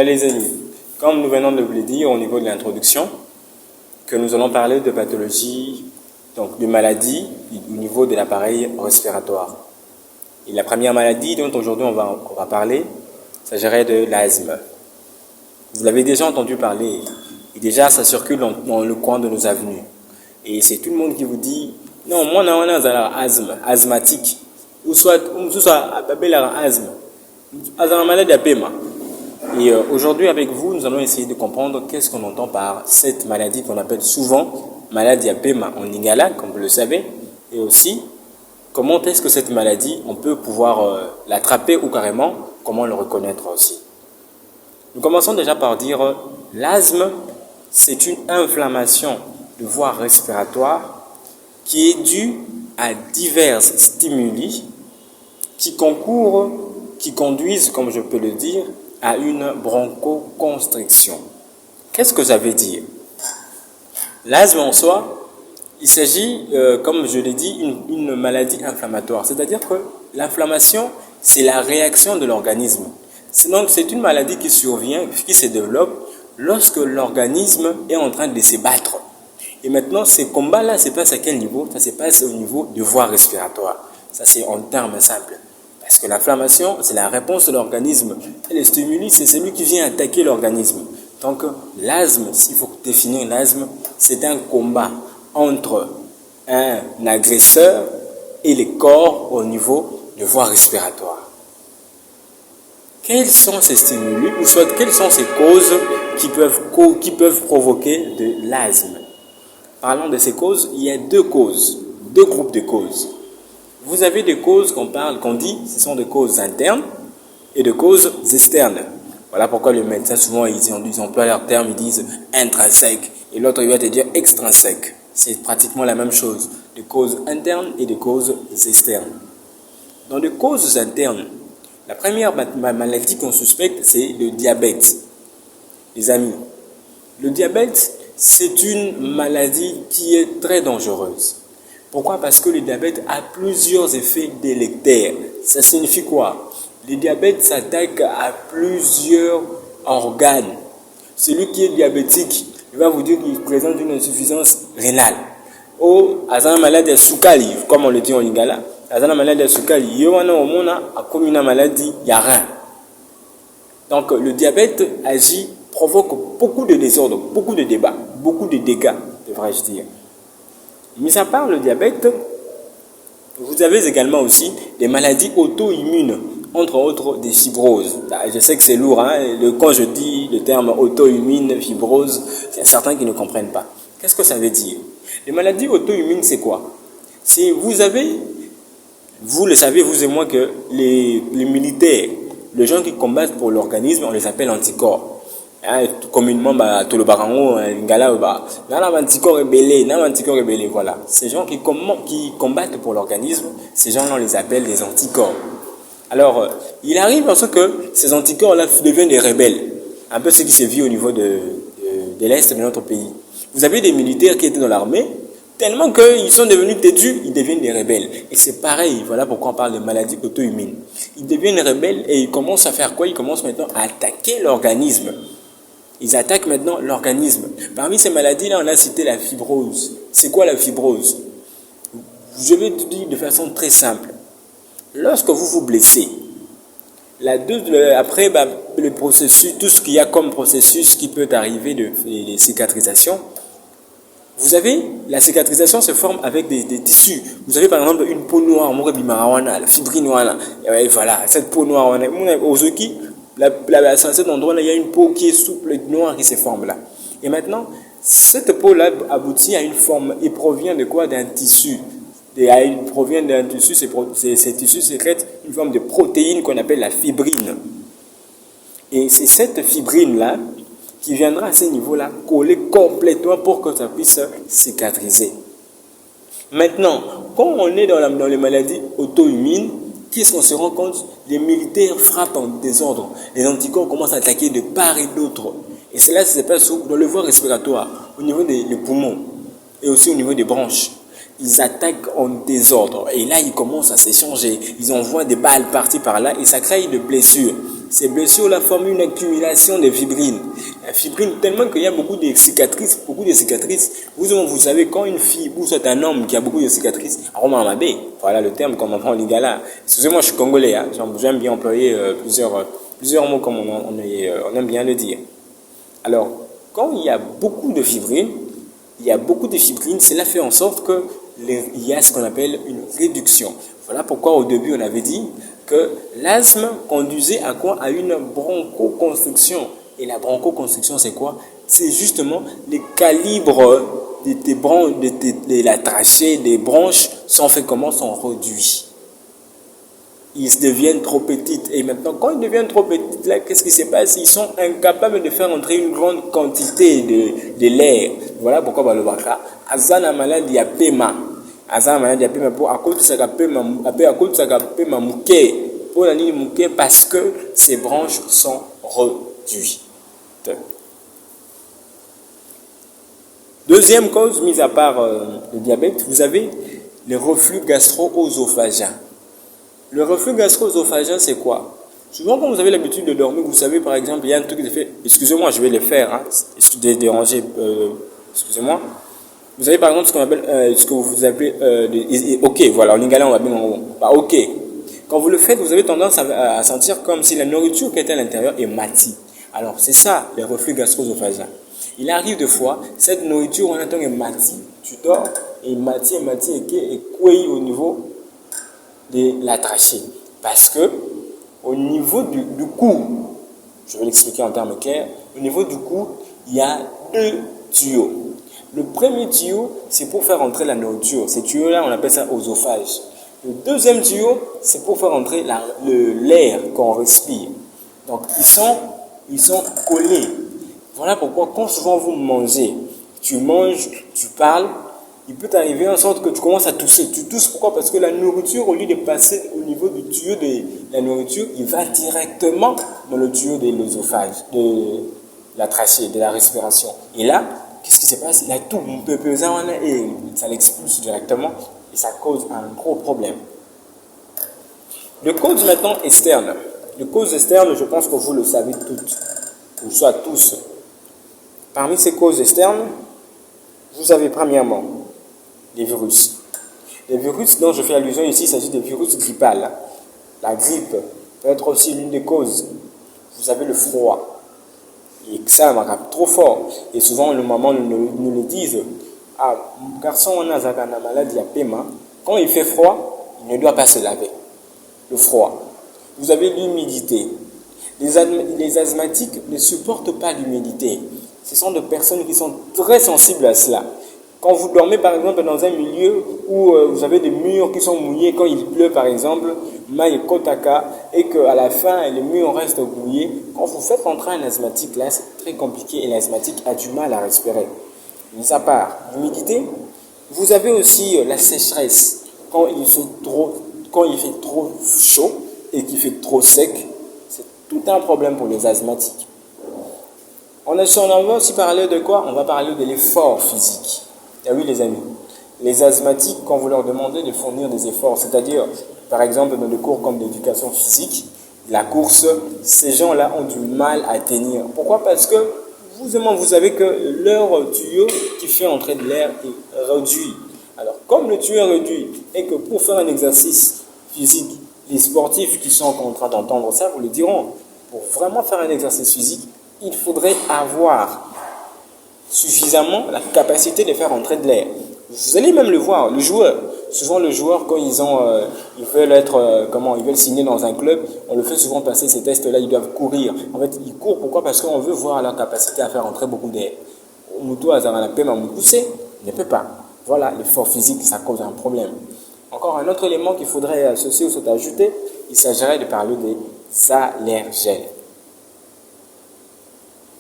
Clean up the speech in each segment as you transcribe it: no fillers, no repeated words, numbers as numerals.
Voilà les amis, comme nous venons de vous le dire au niveau de l'introduction, que nous allons parler de pathologie, donc de maladies au niveau de l'appareil respiratoire. Et la première maladie dont aujourd'hui on va parler, s'agirait de l'asthme. Vous l'avez déjà entendu parler, et déjà ça circule dans le coin de nos avenues. Et c'est tout le monde qui vous dit, non, moi on a un asthme, asthmatique, ou soit asthme, une maladie à paiement. Et aujourd'hui avec vous, nous allons essayer de comprendre qu'est-ce qu'on entend par cette maladie qu'on appelle souvent maladie à paiement en lingala, comme vous le savez, et aussi comment est-ce que cette maladie, on peut pouvoir l'attraper ou carrément, comment le reconnaître aussi. Nous commençons déjà par dire l'asthme, c'est une inflammation de voie respiratoire qui est due à divers stimuli qui concourent, qui conduisent, comme je peux le dire, à une bronchoconstriction. Qu'est-ce que ça veut dire? L'asthme en soi, il s'agit, comme je l'ai dit, une maladie inflammatoire. C'est-à-dire que l'inflammation, c'est la réaction de l'organisme. Donc, c'est une maladie qui survient, qui se développe lorsque l'organisme est en train de se battre. Et maintenant, ces combats-là se passent à quel niveau? Ça se passe au niveau de voie respiratoire. Ça, c'est en termes simples. Parce que l'inflammation, c'est la réponse de l'organisme. Et le stimuli, c'est celui qui vient attaquer l'organisme. Donc, l'asthme, s'il faut définir l'asthme, c'est un combat entre un agresseur et le corps au niveau de voie respiratoire. Quels sont ces stimuli, ou soit quelles sont ces causes qui peuvent provoquer de l'asthme? Parlant de ces causes, il y a deux groupes de causes. Vous avez des causes qu'on dit, ce sont des causes internes et des causes externes. Voilà pourquoi les médecins souvent ils emploient leur terme, ils disent intrinsèque et l'autre il va te dire extrinsèque. C'est pratiquement la même chose, des causes internes et des causes externes. Dans les causes internes, la première maladie qu'on suspecte, c'est le diabète. Les amis, le diabète, c'est une maladie qui est très dangereuse. Pourquoi? Parce que le diabète a plusieurs effets délétères. Ça signifie quoi? Le diabète s'attaque à plusieurs organes. Celui qui est diabétique, il va vous dire qu'il présente une insuffisance rénale. Ou, à maladie de Soukali, comme on le dit en lingala, à maladie de Soukali, il y a comme une maladie, il n'y a rien. Donc, le diabète provoque beaucoup de désordres, beaucoup de débats, beaucoup de dégâts, devrais-je dire. Mis à part le diabète, vous avez également aussi des maladies auto-immunes, entre autres des fibroses. Je sais que c'est lourd, hein? Quand je dis le terme auto-immune, fibrose, il y a certains qui ne comprennent pas. Qu'est-ce que ça veut dire? Les maladies auto-immunes, c'est quoi? Vous le savez, vous et moi, que les militaires, les gens qui combattent pour l'organisme, on les appelle anticorps. Communément tout le barango ngala anticorps rebellés, voilà. Ces gens qui combattent pour l'organisme, ces gens-là on les appelle des anticorps. Alors il arrive en ce que ces anticorps-là deviennent des rebelles, un peu ce qui se vit au niveau de l'est de notre pays. Vous avez des militaires qui étaient dans l'armée, tellement qu'ils sont devenus têtus, ils deviennent des rebelles. Et c'est pareil, voilà pourquoi on parle de maladie auto-immune. Ils deviennent rebelles et ils commencent à faire quoi? Ils commencent maintenant à attaquer l'organisme. Ils attaquent maintenant l'organisme. Parmi ces maladies-là, on a cité la fibrose. C'est quoi la fibrose? Je vais te dire de façon très simple. Lorsque vous vous blessez, après le processus, tout ce qu'il y a comme processus qui peut arriver de cicatrisation, vous avez, la cicatrisation se forme avec des tissus. Vous avez par exemple une peau noire, la fibrine noire, et voilà, cette peau noire, à cet endroit-là, il y a une peau qui est souple et noire qui se forme là. Et maintenant, cette peau-là aboutit à une forme et provient de quoi? D'un tissu. Provient d'un tissu, ces tissus sécrètent une forme de protéine qu'on appelle la fibrine. Et c'est cette fibrine-là qui viendra à ce niveau-là coller complètement pour que ça puisse cicatriser. Maintenant, quand on est dans les maladies auto-immunes, qu'est-ce qu'on se rend compte? Les militaires frappent en désordre. Les anticorps commencent à attaquer de part et d'autre. Et cela se passe dans le voie respiratoire, au niveau des poumons et aussi au niveau des branches. Ils attaquent en désordre. Et là, ils commencent à s'échanger. Ils envoient des balles par-ci par-là et ça crée des blessures. Ces blessures-là forment une accumulation de fibrines. La fibrine, tellement qu'il y a beaucoup de cicatrices, Vous savez, quand une fille, ou soit un homme qui a beaucoup de cicatrices, voilà le terme qu'on entend en lingala. Excusez-moi, je suis congolais, hein, j'aime bien employer plusieurs mots comme on aime bien le dire. Alors, quand il y a beaucoup de fibrines, cela fait en sorte qu'il y a ce qu'on appelle une réduction. Voilà pourquoi au début on avait dit que l'asthme conduisait à quoi? À une bronchoconstriction. Et la bronchoconstriction, c'est quoi? C'est justement les calibres de la trachée, des bronches sont faits comment? Sont réduits. Ils deviennent trop petites. Et maintenant, quand ils deviennent trop petites, là, qu'est-ce qui se passe? Ils sont incapables de faire entrer une grande quantité de l'air. Voilà pourquoi le baka. Azana maladie à pema. Azana maladie à pema pour à cause de ça pema mouké. Pour la ligne mouké parce que ces branches sont réduites. Deuxième cause, mis à part le diabète, vous avez le reflux gastro-œsophagien. Le reflux gastro-œsophagien, c'est quoi? Souvent, quand vous avez l'habitude de dormir, vous savez, par exemple, il y a un truc qui fait... Excusez-moi, je vais le faire, hein. Excusez, déranger, excusez-moi. Vous avez, par exemple, ce qu'on appelle, ce que vous appelez... ok, voilà, en lingala, on va bien... ok. Quand vous le faites, vous avez tendance à sentir comme si la nourriture qui était à l'intérieur est matie. Alors, c'est ça, le reflux gastro-œsophagien. Il arrive des fois, cette nourriture, on entend qu'elle matie. Tu dors, et matie, et couille au niveau de la trachée. Parce que au niveau du cou, je vais l'expliquer en termes clairs, au niveau du cou, il y a deux tuyaux. Le premier tuyau, c'est pour faire entrer la nourriture. Ces tuyaux-là, on appelle ça oesophage. Le deuxième tuyau, c'est pour faire entrer l'air qu'on respire. Donc, ils sont collés. Voilà pourquoi, quand souvent vous mangez, tu manges, tu parles, il peut t'arriver en sorte que tu commences à tousser. Tu tousses pourquoi? Parce que la nourriture, au lieu de passer au niveau du tuyau de la nourriture, il va directement dans le tuyau de l'œsophage, de la trachée, de la respiration. Et là, qu'est-ce qui se passe? Il a tout, et ça l'expulse directement et ça cause un gros problème. Le cause maintenant externe. Le cause externe, je pense que vous le savez toutes, ou soit tous. Parmi ces causes externes, vous avez premièrement les virus. Les virus dont je fais allusion ici, il s'agit des virus grippales. La grippe peut être aussi l'une des causes. Vous avez le froid. Et ça m'arrape trop fort. Et souvent, les mamans nous le disent. Ah, garçon, on a une maladie à paiement. Quand il fait froid, il ne doit pas se laver. Le froid. Vous avez l'humidité. Les asthmatiques ne supportent pas l'humidité. Ce sont des personnes qui sont très sensibles à cela. Quand vous dormez par exemple dans un milieu où vous avez des murs qui sont mouillés, quand il pleut par exemple, maï kotaka, et qu'à la fin les murs restent mouillés, quand vous faites entrer un asthmatique là, c'est très compliqué et l'asthmatique a du mal à respirer. Mis à part l'humidité, vous avez aussi la sécheresse. Quand il fait trop chaud et qu'il fait trop sec, c'est tout un problème pour les asthmatiques. On va aussi parler de quoi? On va parler de l'effort physique. Ah oui les amis, les asthmatiques, quand vous leur demandez de fournir des efforts, c'est-à-dire par exemple dans des cours comme l'éducation physique, la course, ces gens-là ont du mal à tenir. Pourquoi? Parce que vous savez que leur tuyau qui fait entrer de l'air est réduit. Alors comme le tuyau est réduit et que pour faire un exercice physique, les sportifs qui sont en train d'entendre ça vous le diront, pour vraiment faire un exercice physique, il faudrait avoir suffisamment la capacité de faire entrer de l'air. Vous allez même le voir, le joueur. Souvent le joueur, quand ils veulent signer dans un club, on le fait souvent passer ces tests-là, ils doivent courir. En fait, ils courent, pourquoi? Parce qu'on veut voir leur capacité à faire entrer beaucoup d'air. Mutu azana pema mukuse, ne peut pas. Voilà, l'effort physique, ça cause un problème. Encore un autre élément qu'il faudrait associer ou s'ajouter, il s'agirait de parler des allergènes.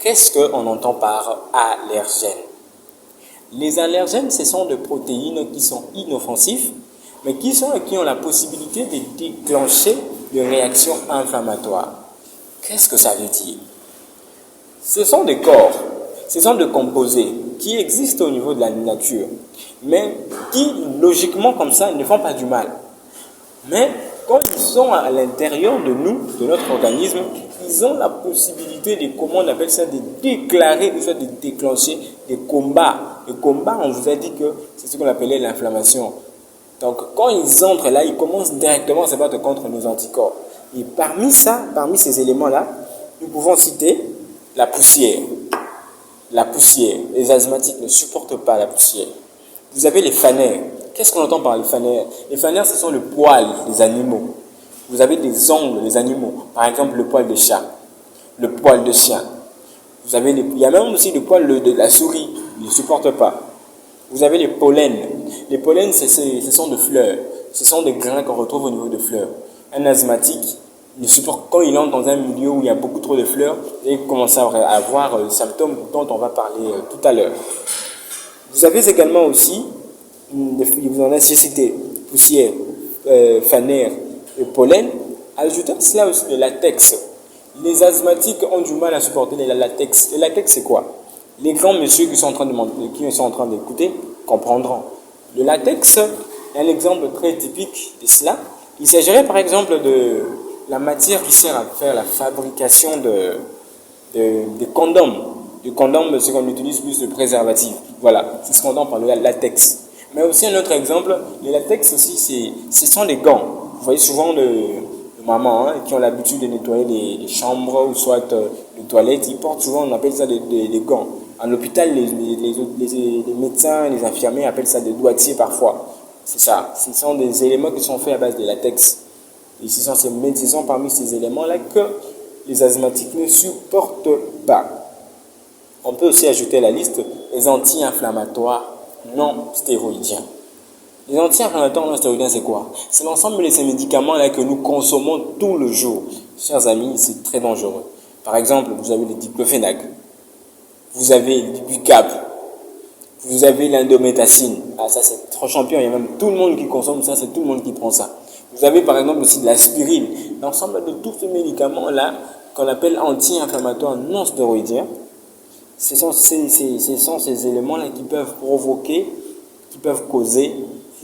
Qu'est-ce qu'on entend par allergène? Les allergènes, ce sont des protéines qui sont inoffensives, mais qui ont la possibilité de déclencher des réactions inflammatoires. Qu'est-ce que ça veut dire? Ce sont des corps, ce sont des composés qui existent au niveau de la nature, mais qui, logiquement, comme ça, ne font pas du mal. Mais quand ils sont à l'intérieur de nous, de notre organisme, ils ont la possibilité de, comment on appelle ça, de déclarer, ou soit de déclencher des combats. Les combats, on vous a dit que c'est ce qu'on appelait l'inflammation. Donc, quand ils entrent là, ils commencent directement à se battre contre nos anticorps. Et parmi ces éléments-là, nous pouvons citer la poussière. La poussière. Les asthmatiques ne supportent pas la poussière. Vous avez les fanères. Qu'est-ce qu'on entend par les fanères? Les fanères, ce sont le poil des animaux. Vous avez des ongles des animaux. Par exemple, le poil de chat, le poil de chien. Il y a même aussi le poil de la souris. Ils ne supportent pas. Vous avez les pollens. Les pollens, ce sont des fleurs. Ce sont des grains qu'on retrouve au niveau de fleurs. Un asthmatique ne supporte, quand il entre dans un milieu où il y a beaucoup trop de fleurs, il commence à avoir des symptômes dont on va parler tout à l'heure. Vous avez également aussi, vous en avez cité, poussière, fanère et pollen. Ajoutez à cela aussi le latex. Les asthmatiques ont du mal à supporter le latex. Le latex, c'est quoi? Les grands messieurs qui sont en train d'écouter comprendront. Le latex est un exemple très typique de cela. Il s'agirait par exemple de la matière qui sert à faire la fabrication de condoms. Du condom, c'est qu'on utilise plus de préservatifs. Voilà, c'est ce qu'on entend par le latex. Mais aussi un autre exemple, le latex aussi, ce sont des gants. Vous voyez souvent les mamans qui ont l'habitude de nettoyer les chambres ou soit les toilettes, ils portent souvent, on appelle ça des gants. À l'hôpital, les médecins, les infirmiers appellent ça des doigtiers parfois. C'est ça. Ce sont des éléments qui sont faits à base de latex. Et ce sont parmi ces éléments-là que les asthmatiques ne supportent pas. On peut aussi ajouter à la liste les anti-inflammatoires non stéroïdiens. Les anti-inflammatoires non stéroïdiens, c'est quoi? C'est l'ensemble de ces médicaments-là que nous consommons tout le jour. Chers amis, c'est très dangereux. Par exemple, vous avez le diclofénac, vous avez le bucap, vous avez l'indométacine. Ah, ça c'est trop champion, il y a même tout le monde qui consomme ça, c'est tout le monde qui prend ça. Vous avez par exemple aussi de l'aspirine. L'ensemble de tous ces médicaments-là, qu'on appelle anti-inflammatoires non stéroïdiens, ce sont ces éléments-là qui peuvent causer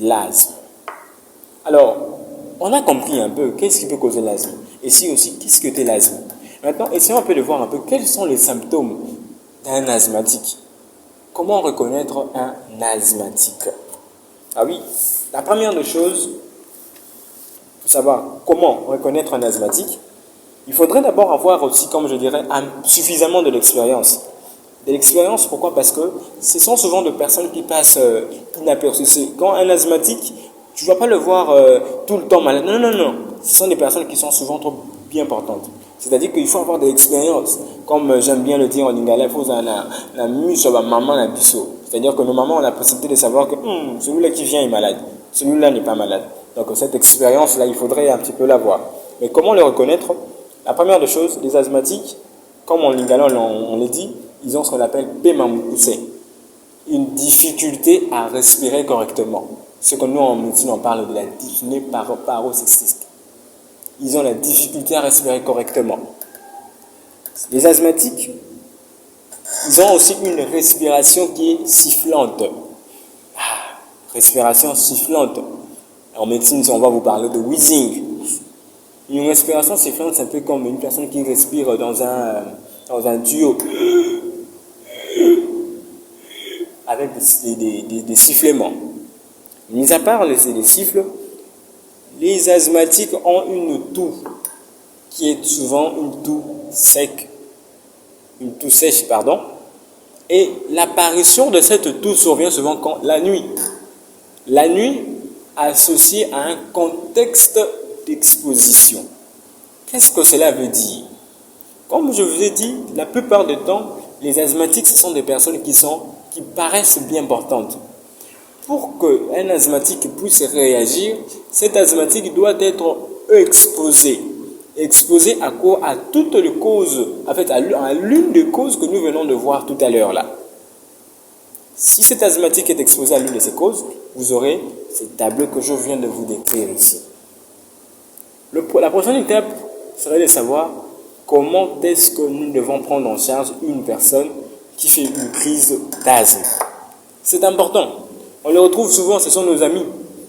l'asthme. Alors, on a compris un peu qu'est-ce qui peut causer l'asthme. Et si aussi, qu'est-ce que c'est l'asthme? Maintenant, essayons un peu de voir un peu quels sont les symptômes d'un asthmatique. Comment reconnaître un asthmatique? Ah oui, la première des choses, il faut savoir comment reconnaître un asthmatique. Il faudrait d'abord avoir aussi, comme je dirais, suffisamment de l'expérience. De l'expérience, pourquoi? Parce que ce sont souvent des personnes qui passent inaperçues. Quand un asthmatique, tu ne vas pas le voir tout le temps malade. Non, non, non. Ce sont des personnes qui sont souvent trop bien portantes. C'est-à-dire qu'il faut avoir de l'expérience. Comme j'aime bien le dire en lingala, il faut la mus sur la maman, la biseau. C'est-à-dire que nos mamans ont la possibilité de savoir que celui-là qui vient est malade. Celui-là n'est pas malade. Donc cette expérience-là, il faudrait un petit peu l'avoir. Mais comment le reconnaître? La première des choses, les asthmatiques, comme en lingala on le dit, ils ont ce qu'on appelle PMAMUKUSE, une difficulté à respirer correctement. Ce que nous en médecine on parle de la dyspnée paroxystique. Ils ont la difficulté à respirer correctement. Les asthmatiques, ils ont aussi une respiration qui est sifflante. Respiration sifflante. En médecine, on va vous parler de wheezing. Une respiration sifflante, c'est un peu comme une personne qui respire dans un tuyau avec des sifflements. Mis à part les siffles, les asthmatiques ont une toux qui est souvent une toux sèche, et l'apparition de cette toux survient souvent la nuit. La nuit associée à un contexte d'exposition. Qu'est-ce que cela veut dire? Comme je vous ai dit, la plupart du temps, les asthmatiques, ce sont des personnes qui paraissent bien portantes. Pour qu'un asthmatique puisse réagir, cet asthmatique doit être exposé. Exposé à quoi? À toutes les causes, en fait, à l'une des causes que nous venons de voir tout à l'heure là. Si cet asthmatique est exposé à l'une de ces causes, vous aurez ce tableau que je viens de vous décrire ici. La prochaine étape serait de savoir comment est-ce que nous devons prendre en charge une personne qui fait une crise d'asthme. C'est important. On les retrouve souvent, ce sont nos amis,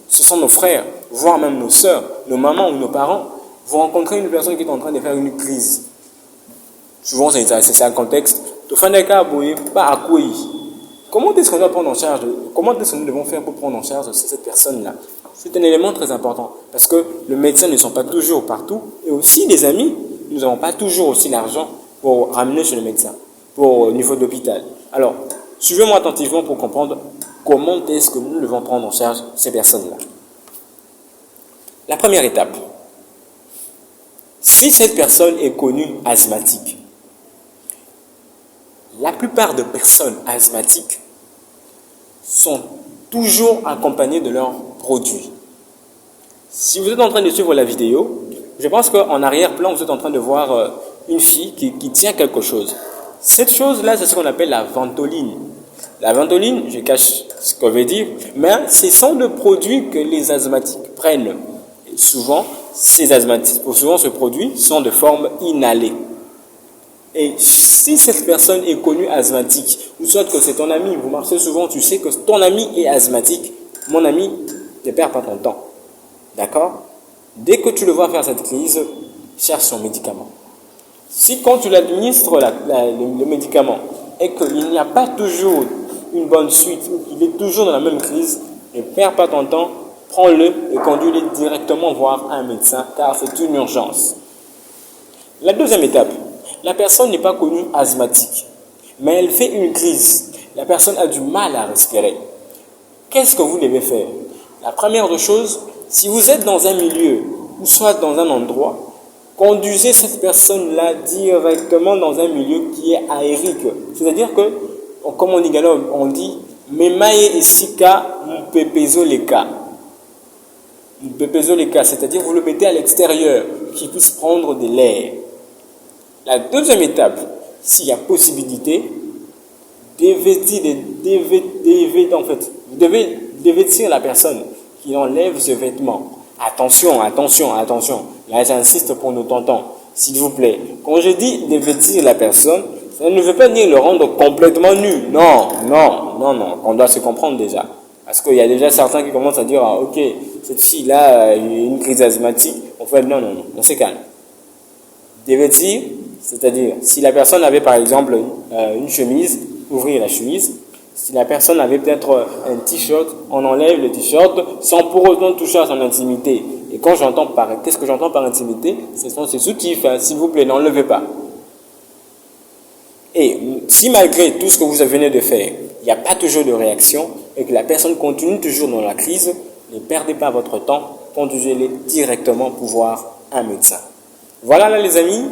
ce sont nos frères, voire même nos sœurs, nos mamans ou nos parents. Vous rencontrez une personne qui est en train de faire une crise. Souvent, c'est un contexte. Comment est-ce qu'on doit prendre en charge, comment est-ce que nous devons faire pour prendre en charge cette personne-là? C'est un élément très important parce que les médecins ne sont pas toujours partout et aussi les amis, nous n'avons pas toujours aussi l'argent pour ramener chez le médecin, au niveau de l'hôpital. Alors, suivez-moi attentivement pour comprendre comment est-ce que nous devons prendre en charge ces personnes-là. La première étape, si cette personne est connue asthmatique, la plupart des personnes asthmatiques sont toujours accompagnées de leurs produits. Si vous êtes en train de suivre la vidéo, je pense qu'en arrière-plan, vous êtes en train de voir une fille qui tient quelque chose. Cette chose-là, c'est ce qu'on appelle la ventoline. La ventoline, je cache ce qu'on veut dire, mais ce sont des produits que les asthmatiques prennent. Et souvent, ce produit sont de forme inhalée. Et si cette personne est connue asthmatique, ou soit que c'est ton ami, vous marchez souvent, tu sais que ton ami est asthmatique, mon ami, ne perds pas ton temps. D'accord? Dès que tu le vois faire cette crise, cherche son médicament. Si quand tu l'administres le médicament et qu'il n'y a pas toujours une bonne suite, ou qu'il est toujours dans la même crise, ne perds pas ton temps, prends-le et conduis-le directement voir un médecin, car c'est une urgence. La deuxième étape, la personne n'est pas connue asthmatique, mais elle fait une crise. La personne a du mal à respirer. Qu'est-ce que vous devez faire? La première des choses, si vous êtes dans un milieu ou soit dans un endroit, conduisez cette personne-là directement dans un milieu qui est aérique. C'est-à-dire que, comme en Igalo, on dit « Memaye esika mpepezo leka ». Mpepezo leka, c'est-à-dire vous le mettez à l'extérieur, qu'il puisse prendre de l'air. La deuxième étape, s'il y a possibilité, vous devez dévêtir la personne qui enlève ce vêtement. Attention, attention, attention. Là, j'insiste pour nos tontons, s'il vous plaît. Quand je dis dévêtir la personne, ça ne veut pas dire le rendre complètement nu. Non, non, non, non. On doit se comprendre déjà. Parce qu'il y a déjà certains qui commencent à dire, ah, ok, cette fille-là, il y a une crise asthmatique. On fait, non, non, non, on se calme. Dévêtir, c'est-à-dire, si la personne avait par exemple une chemise, ouvrir la chemise. Si la personne avait peut-être un t-shirt, on enlève le t-shirt sans pour autant toucher à son intimité. Et quand j'entends par, qu'est-ce que j'entends par intimité? Ce sont ces soutifs, hein, s'il vous plaît, n'enlevez pas. Et si malgré tout ce que vous venez de faire, il n'y a pas toujours de réaction et que la personne continue toujours dans la crise, ne perdez pas votre temps, conduisez-les directement pour voir un médecin. Voilà là les amis,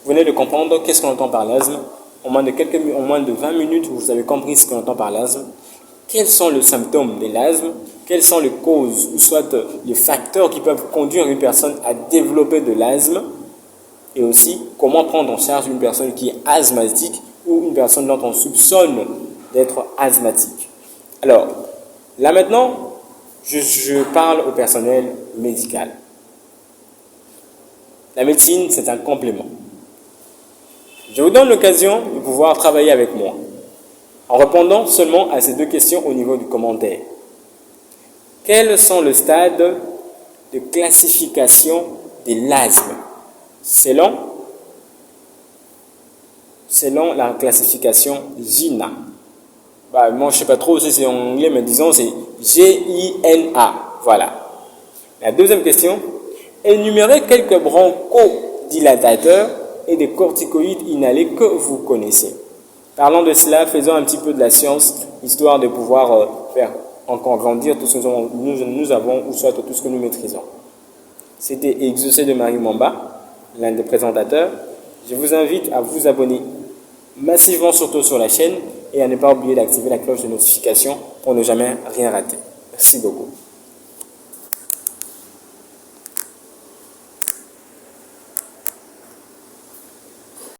vous venez de comprendre qu'est-ce qu'on entend par l'asthme. En moins de 20 minutes, vous avez compris ce qu'on entend par l'asthme. Quels sont les symptômes de l'asthme? Quelles sont les causes ou soit les facteurs qui peuvent conduire une personne à développer de l'asthme? Et aussi, comment prendre en charge une personne qui est asthmatique ou une personne dont on soupçonne d'être asthmatique. Alors, là maintenant, je parle au personnel médical. La médecine, c'est un complément. Je vous donne l'occasion de pouvoir travailler avec moi en répondant seulement à ces deux questions au niveau du commentaire. Quels sont les stades de classification de l'asthme selon la classification GINA? Moi, je ne sais pas trop si c'est en anglais, mais disons c'est G-I-N-A. Voilà. La deuxième question, énumérez quelques bronchodilatateurs et des corticoïdes inhalés que vous connaissez. Parlons de cela, faisons un petit peu de la science, histoire de pouvoir faire encore grandir tout ce que nous avons, ou soit tout ce que nous maîtrisons. C'était Exaucé de Marie Mamba, l'un des présentateurs. Je vous invite à vous abonner massivement, surtout sur la chaîne, et à ne pas oublier d'activer la cloche de notification pour ne jamais rien rater. Merci beaucoup.